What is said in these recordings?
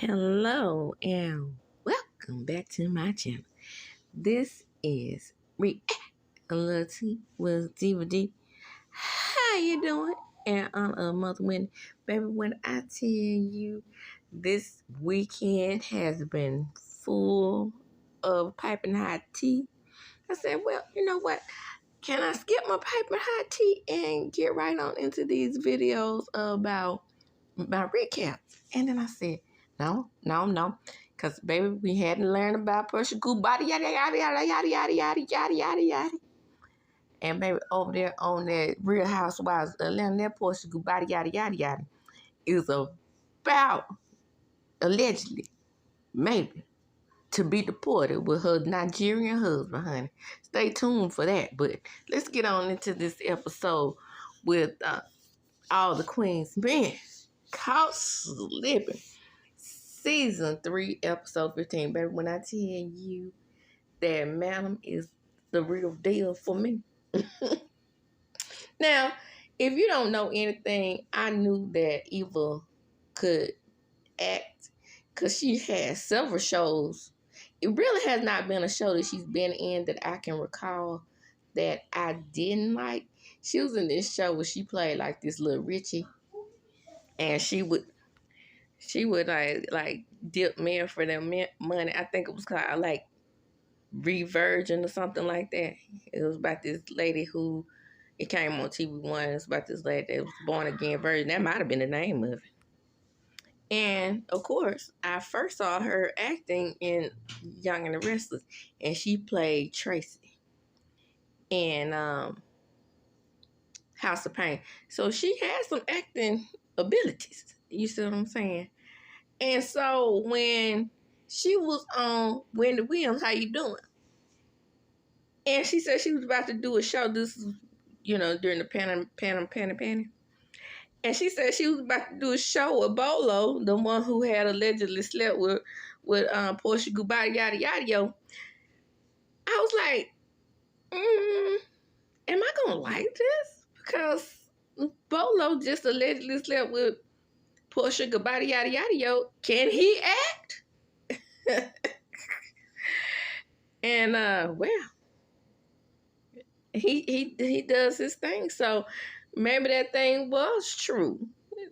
Hello and welcome back to my channel. This is Reality with Diva D. How you doing? And on a mother win, baby, when I tell you this weekend has been full of piping hot tea, I said, well, you know what? Can I skip my piping hot tea and get right on into these videos about my recaps? And then I said, no. Because, baby, we had to learn about Portugal body, yada, yada, yada, yada, yada, yada, yada, yada, yada. And, baby, over there on that Real Housewives of Atlanta, that Portugal body, yada, yada, yada, is about, allegedly, maybe, to be deported with her Nigerian husband, honey. Stay tuned for that. But let's get on into this episode with all the queens. Man, caught slipping. Season 3, episode 15. Baby, when I tell you that Madam is the real deal for me. Now, if you don't know anything, I knew that Eva could act because she had several shows. It really has not been a show that she's been in that I can recall that I didn't like. She was in this show where she played like this little Richie, and she would like dip men for their money. I think it was called like Revirgin or something like that. It was about this lady who, it came on TV1. It's about this lady that was born again virgin. That might have been the name of it. And of course, I first saw her acting in Young and the Restless, and she played Tracy in House of Pain. So she had some acting abilities. You see what I'm saying? And so when she was on Wendy Williams, How You Doing? And she said she was about to do a show. This is, during the Panty. And she said she was about to do a show with Bolo, the one who had allegedly slept with Portia Goodbye, yada, yada, yo. I was like, am I going to like this? Because Bolo just allegedly slept with Portia Goodbye, yada, yada, yo. Can he act? And, well, he does his thing. So maybe that thing was true,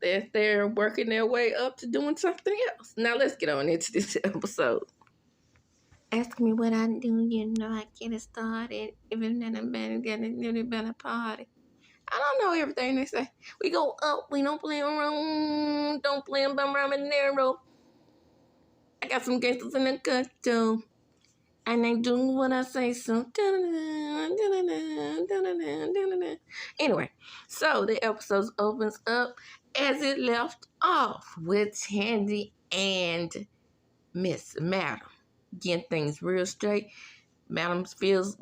that they're working their way up to doing something else. Now let's get on into this episode. Ask me what I do, I get it started. Even then I'm better party. I don't know everything they say. We go up, we don't play around, don't play around in narrow. I got some gangsters in the cut too. And they do what I say so. Anyway, so the episode opens up as it left off with Tandy and Miss Madam getting things real straight. Madam feels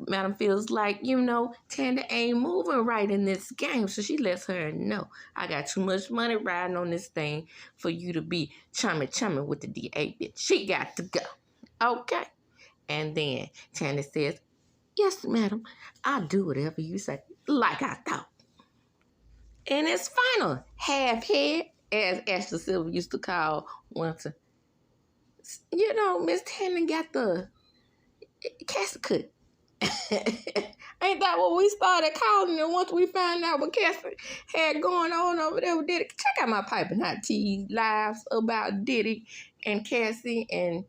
like, Tandy ain't moving right in this game. So she lets her know, I got too much money riding on this thing for you to be chummy with the DA bitch. She got to go. Okay. And then Tandy says, yes, madam, I'll do whatever you say, like I thought. And it's final. Half head, as Ashley Silver used to call Winter. Miss Tandy got the Cassie cut. Ain't that what we started calling it once we found out what Cassie had going on over there with Diddy? Check out my Piping Hot Tea lives about Diddy and Cassie and,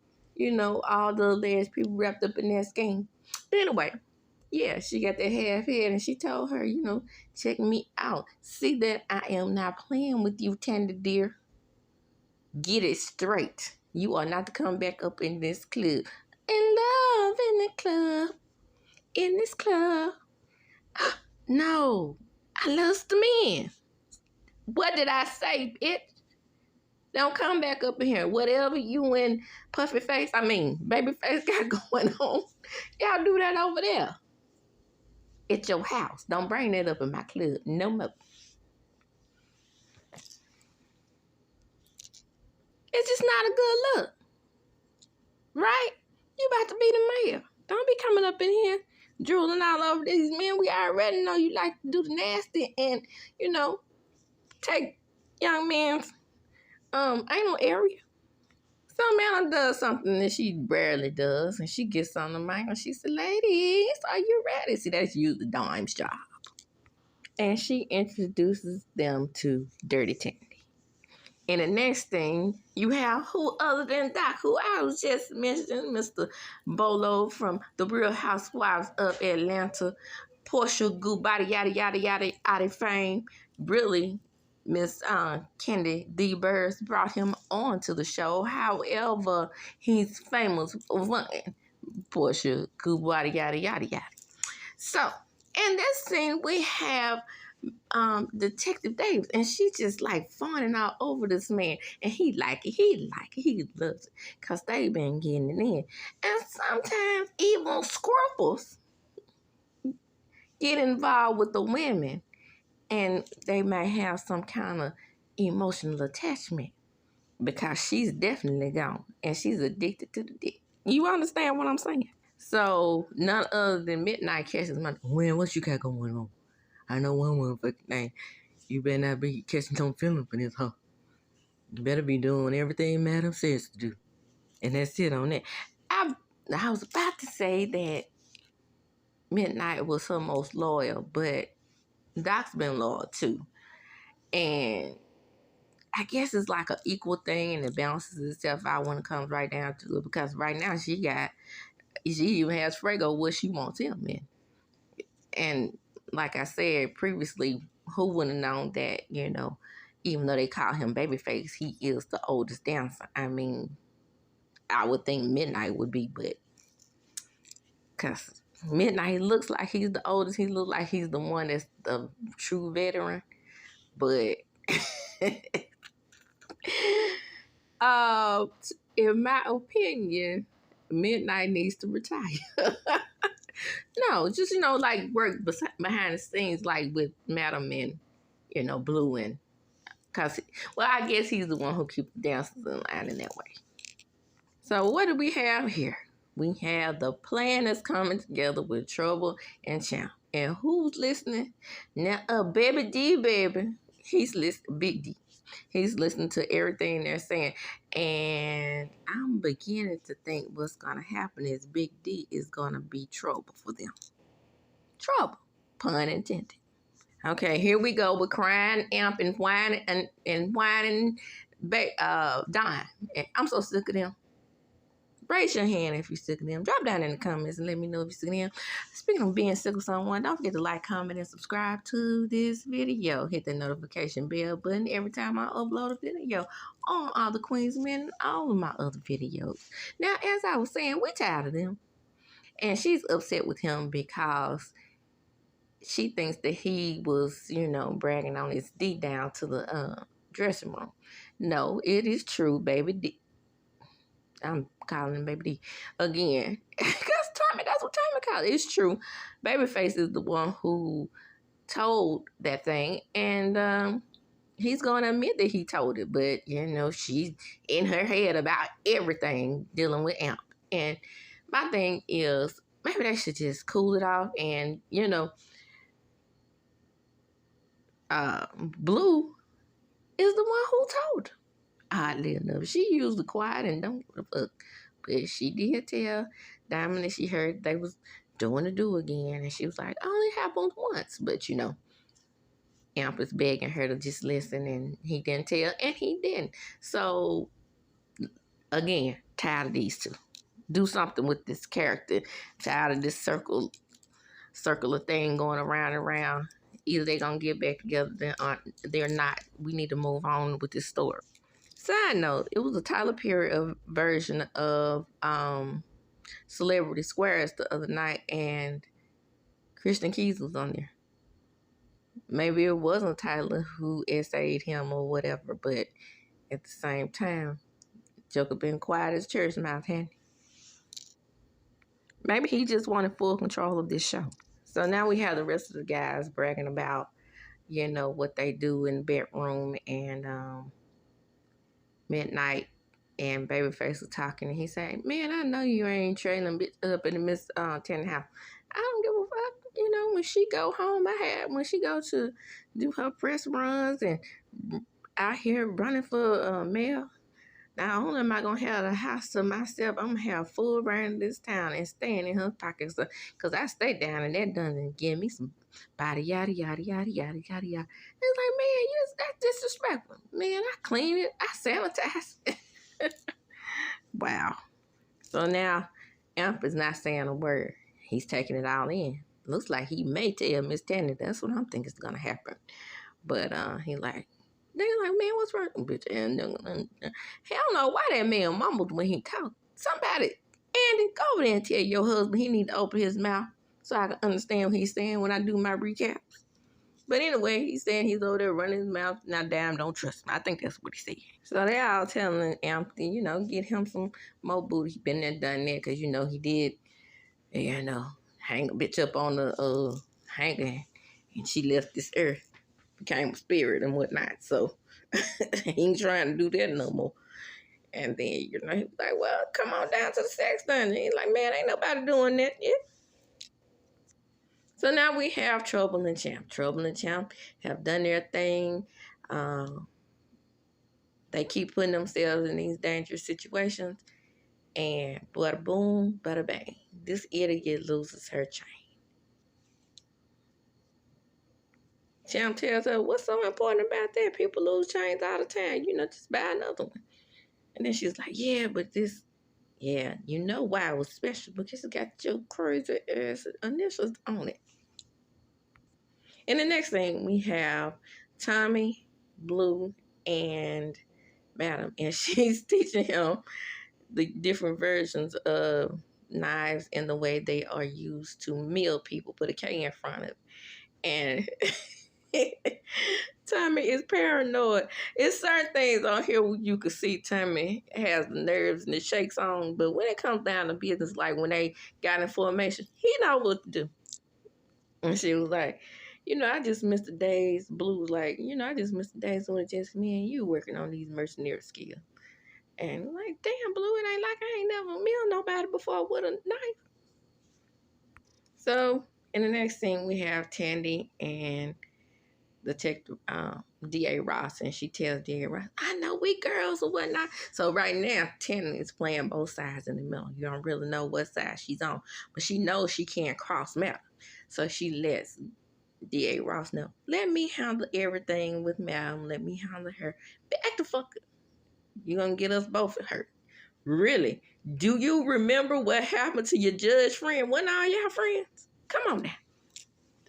all the alleged people wrapped up in that scheme. But anyway, yeah, she got that half head and she told her, check me out. See that I am not playing with you, Tandy dear. Get it straight. You are not to come back up in this club. In love in the club. In this club. No, I lost the man. What did I say, bitch? Don't come back up in here. Whatever you and Baby Face got going on, y'all do that over there. It's your house. Don't bring that up in my club. No more. It's just not a good look. Right? You about to be the mayor. Don't be coming up in here drooling all over these men. We already know you like to do the nasty and, take young man's anal area. So Amanda does something that she rarely does, and she gets on the mic and she said, "Ladies, are you ready?" See, that's usually Dime's job. And she introduces them to Dirty Tandy. And the next thing, you have who other than Doc, who I was just mentioning, Mr. Bolo from The Real Housewives of Atlanta, Portia Goobody, yada, yada, yada, yada fame. Really, Miss Kendi D. Burrs brought him on to the show. However, he's famous for one, Portia Goobody, yada, yada, yada. So, in this scene, we have Detective Davis, and she just like fawning all over this man, and he like it, he loves it, cause they been getting it in, and sometimes even scruples get involved with the women, and they may have some kind of emotional attachment because she's definitely gone, and she's addicted to the dick. You understand what I'm saying? So none other than Midnight catches my when what you got going on? I know one motherfucking thing. You better not be catching some feeling for this hoe. You better be doing everything Madam says to do. And that's it on that. I was about to say that Midnight was her most loyal, but Doc's been loyal too. And I guess it's like an equal thing and it balances itself out when it comes right down to it. Because right now she even has Frago what she wants him in. And like I said previously, who would have known that, even though they call him Babyface, he is the oldest dancer. I mean, I would think Midnight would be, but because Midnight looks like he's the oldest, he looks like he's the one that's the true veteran. But in my opinion, Midnight needs to retire. No, just, like work behind the scenes, like with Madam and, Blue and, because, well, I guess he's the one who keeps the dancers in line in that way. So what do we have here? We have the plan that's coming together with Trouble and Champ. And who's listening? Now, Baby D, baby. He's listening, Big D. He's listening to everything they're saying. And I'm beginning to think what's going to happen is Big D is going to be trouble for them. Trouble, pun intended. Okay, here we go with crying, amp, and whining, and whining, Don. I'm so sick of them. Raise your hand if you're sick of them. Drop down in the comments and let me know if you're sick of them. Speaking of being sick of someone, don't forget to like, comment, and subscribe to this video. Hit the notification bell button every time I upload a video on all the Queens Men and all of my other videos. Now, as I was saying, we're tired of them. And she's upset with him because she thinks that he was, bragging on his D down to the dressing room. No, it is true, Baby D. I'm calling him Baby D again. That's what Tommy called it. It's true. Babyface is the one who told that thing. And he's going to admit that he told it. But, she's in her head about everything dealing with Amp. And my thing is, maybe they should just cool it off. And, Blue is the one who told her. Oddly enough, she usually quiet and don't give a fuck. But she did tell Diamond that she heard they was doing the do again. And she was like, only happened once. But, Amp was begging her to just listen. And he didn't tell. And he didn't. So, again, tired of these two. Do something with this character. Tired of this circular thing going around and around. Either they're going to get back together or they're not. We need to move on with this story. Side note, it was a Tyler Perry version of Celebrity Squares the other night, and Christian Keys was on there. Maybe it wasn't Tyler who essayed him or whatever, but at the same time, Joker been quiet as church mouth, hadn't he? Maybe he just wanted full control of this show. So now we have the rest of the guys bragging about, what they do in the bedroom, and Midnight and Babyface was talking, and he said, man, I know you ain't trailing up in the Miss Tenant house. I don't give a fuck. When she go home, when she go to do her press runs and out here running for mayor, Not only am I gonna have the house to myself, I'm gonna have full reign of this town and staying in her pockets. So, cause I stay down and that done and give me some body yada yada yada yada yada yada. It's like, man, that's disrespectful. Man, I clean it, I sanitize it. Wow. So now Amp is not saying a word. He's taking it all in. Looks like he may tell Miss Tanny. That's what I'm thinking is gonna happen. But they like, man, what's wrong, bitch? And hell no, why that man mumbled when he talked? Somebody, Andy, go over there and tell your husband he need to open his mouth so I can understand what he's saying when I do my recaps. But anyway, he's saying he's over there running his mouth. Now, damn, don't trust me. I think that's what he said. So they all telling Anthony, get him some more booty. He been there, done that, because, he did, hang a bitch up on the hanger, and she left this earth, became a spirit and whatnot. So he ain't trying to do that no more. And then, he's like, well, come on down to the sex dungeon. He's like, man, ain't nobody doing that yet. So now we have Trouble and Champ. Trouble and Champ have done their thing. They keep putting themselves in these dangerous situations. And bada boom, bada bang. This idiot loses her chain. Champ tells her, what's so important about that? People lose chains all the time. Just buy another one. And then she's like, yeah, but this, you know why it was special? Because it got your crazy ass initials on it. And the next thing, we have Tommy, Blue, and Madam. And she's teaching him the different versions of knives and the way they are used to mill people. Put a K in front of it. And Tommy is paranoid. It's certain things on here where you can see Tommy has the nerves and the shakes on. But when it comes down to business, like when they got in formation, he know what to do. And she was like, I just missed the days. Blue was like, I just missed the days when it's just me and you working on these mercenary skills. And like, damn, Blue, it ain't like I ain't never milled nobody before with a knife. So, in the next scene, we have Tandy and Detective D.A. Ross, and she tells D.A. Ross, I know we girls or whatnot. So right now, Tandy is playing both sides in the middle. You don't really know what side she's on, but she knows she can't cross Madam. So she lets D.A. Ross know, let me handle everything with Madam. Let me handle her. Back the fuck up. You're going to get us both hurt. Really? Do you remember what happened to your judge friend? Wasn't all y'all friends? Come on now.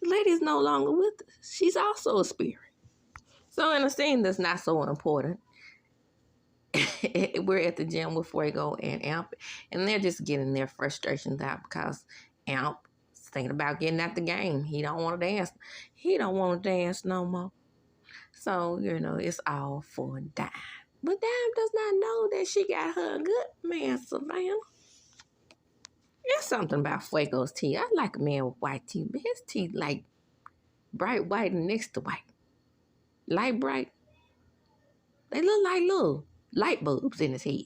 The lady is no longer with us. She's also a spirit. So in a scene that's not so important, we're at the gym with Fuego and Amp, and they're just getting their frustrations out because Amp is thinking about getting out the game. He don't want to dance. He don't want to dance no more. So, it's all for Dime. But Dime does not know that she got her a good man, Savannah. There's something about Fuego's teeth. I like a man with white teeth, but his teeth like bright white and next to white. Light bright. They look like little light bulbs in his head.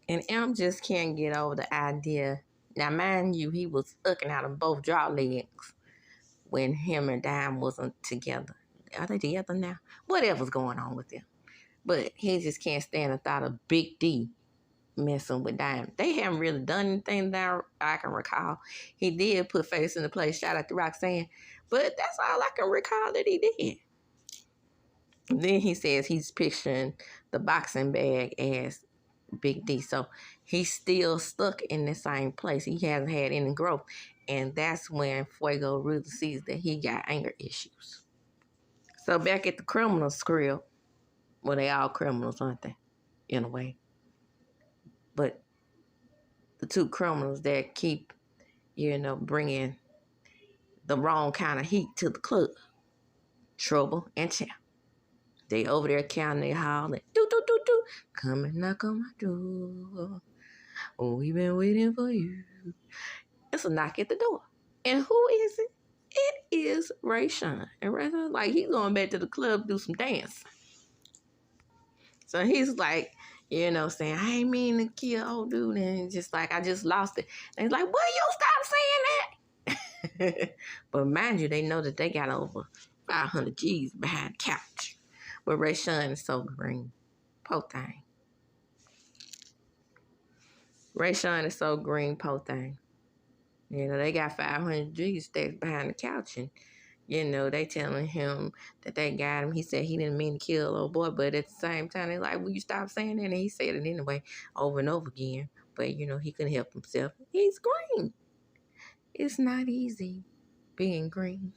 And Amp just can't get over the idea. Now, mind you, he was looking out of both jaw legs when him and Dime wasn't together. Are they together now? Whatever's going on with them. But he just can't stand the thought of Big D messing with Dime. They haven't really done anything that I can recall. He did put face in the place, shout out to Roxanne. But that's all I can recall that he did. Then he says he's picturing the boxing bag as Big D. So he's still stuck in the same place. He hasn't had any growth. And that's when Fuego really sees that he got anger issues. So back at the criminals crib, well, they all criminals, aren't they? In a way. But the two criminals that keep, bringing the wrong kind of heat to the club, Trouble and Champ. They over there counting their hollering, do, do, do, do. Come and knock on my door. Oh, we've been waiting for you. It's a knock at the door. And who is it? It is Ray Sean. And Ray Sean, like, he's going back to the club to do some dance. So he's like, saying, I ain't mean to kill old dude. And just like, I just lost it. And he's like, will you stop saying that? But mind you, they know that they got over 500 G's behind the couch. But Ray Sean is so green. Poor thing. Ray Sean is so green, po thing. You know, they got 500 G stacks behind the couch, and you know, they telling him that they got him. He said he didn't mean to kill a little boy, but at the same time, they like, will you stop saying that? And he said it anyway, over and over again. But, you know, he couldn't help himself. He's green. It's not easy being green.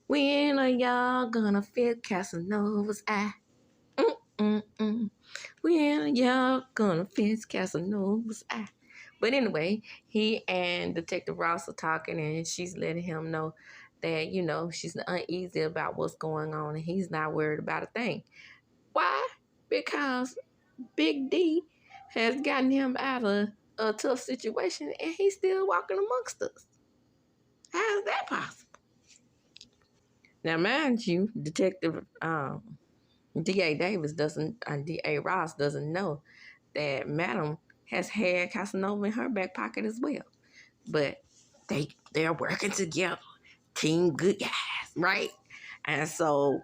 When are y'all gonna feel Casanova's eye? When are y'all gonna feel Casanova's eye? But anyway, he and Detective Ross are talking, and she's letting him know that, you know, she's uneasy about what's going on, and he's not worried about a thing. Why? Because Big D has gotten him out of a tough situation, and he's still walking amongst us. How is that possible? Now, mind you, Detective D.A. D.A. Ross doesn't know that Madam has had Casanova in her back pocket as well. But they're working together. Team good guys, right? And so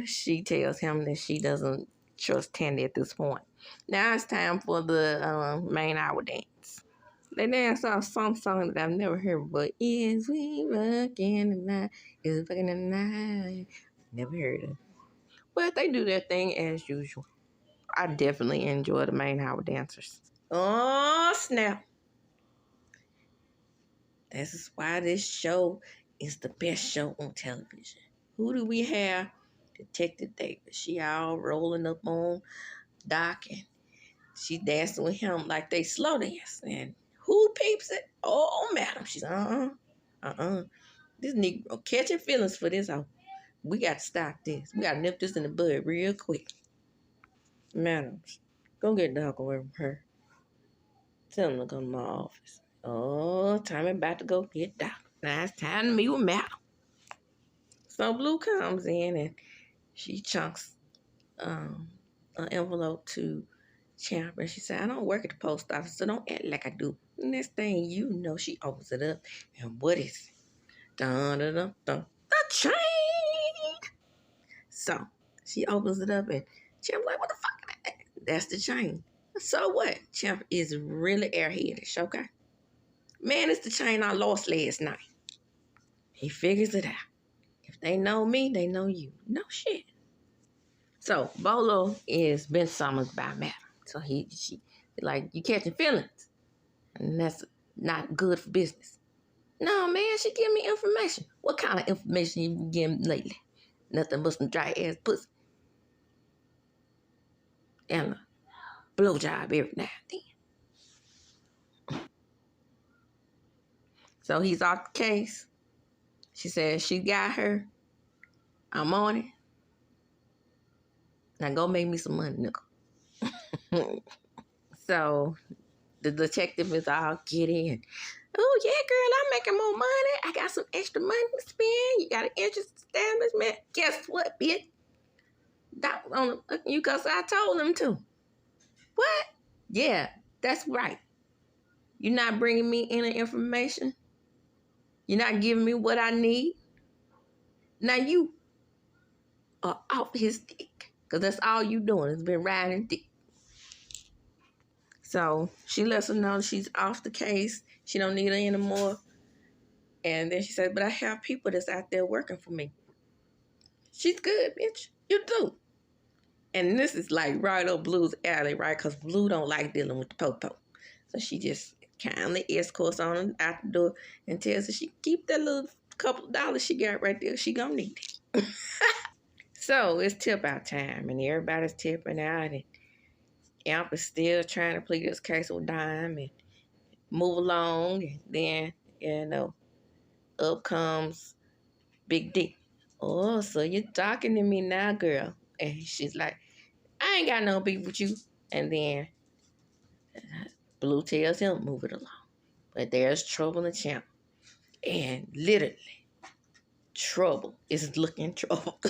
she tells him that she doesn't trust Tandy at this point. Now it's time for the main hour dance. They dance off some song that I've never heard, but is we rockin' tonight? Is we rockin' tonight? Never heard of it. But they do their thing as usual. I definitely enjoy the main hour dancers. Oh, snap. This is why this show is the best show on television. Who do we have? Detective Davis. She all rolling up on Doc, and she dancing with him like they slow dance. And who peeps it? Oh, madam. She's This Negro catching feelings for this. We got to stop this. We got to nip this in the bud real quick. Madams, go get Doc away from her. Tell him to come to my office. Oh, time about to go get Doc. Now it's time to meet with Madam. So Blue comes in and she chunks an envelope to Champ, and she said, I don't work at the post office, so don't act like I do. Next thing you know, she opens it up, and what is it? Dun, dun, dun, dun. The chain! So she opens it up, and Champ's like, what the fuck is that? That's the chain. So what? Champ is really airheadish, okay? Man, it's the chain I lost last night. He figures it out. If they know me, they know you. No shit. So Bolo is been summoned by Madam. So she like, you catching feelings. And that's not good for business. No, man, she give me information. What kind of information you been getting lately? Nothing but some dry ass pussy. And a blowjob every now and then. So he's off the case. She says she got her. I'm on it. Now go make me some money, nigga. So the detective is all giddy and, oh yeah, girl, I'm making more money. I got some extra money to spend. You got an interest establishment. Guess what, bitch? Doc on you because I told him to. What? Yeah, that's right. You're not bringing me any information. You're not giving me what I need. Now you are off his dick. Because that's all you doing is been riding dick. So she lets her know she's off the case. She don't need her anymore. And then she said, but I have people that's out there working for me. She's good, bitch. You do. And this is like right up Blue's alley, right? Because Blue don't like dealing with the po-po. So she just kindly escorts on her out the door and tells her she can keep that little couple of dollars she got right there. She gonna need it. So it's tip out time, and everybody's tipping out, and Amp is still trying to plead this case with Dime and move along. And then, you know, up comes Big D. Oh, so you're talking to me now, girl. And she's like, I ain't got no beef with you. And then Blue tells him, move it along. But there's trouble in Champ. And literally, trouble is looking trouble.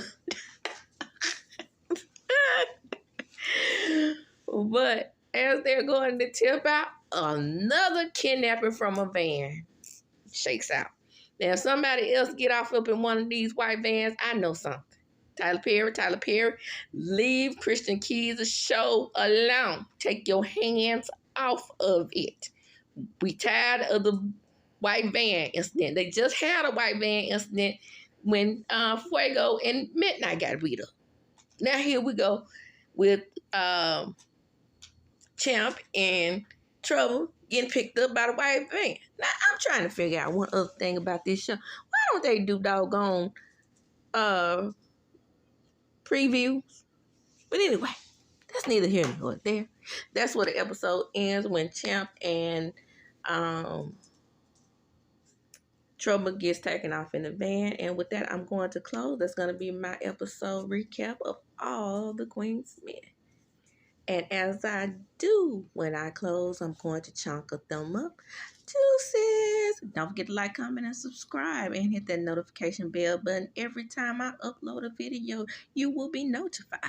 But as they're going to tip out, another kidnapping from a van shakes out. Now, if somebody else get off up in one of these white vans, I know something. Tyler Perry, leave Christian Keys' show alone. Take your hands off of it. We tired of the white van incident. They just had a white van incident when Fuego and Midnight got beat up. Now here we go with Champ and Trouble getting picked up by the white van. Now I'm trying to figure out one other thing about this show. Why don't they do doggone previews? But anyway, that's neither here nor there. That's where the episode ends when Champ and Trouble gets taken off in the van. And with that, I'm going to close. That's going to be my episode recap of all the Queen's Men. And as I do when I close, I'm going to chunk a thumb up. Deuces! Don't forget to like, comment, and subscribe. And hit that notification bell button. Every time I upload a video, you will be notified.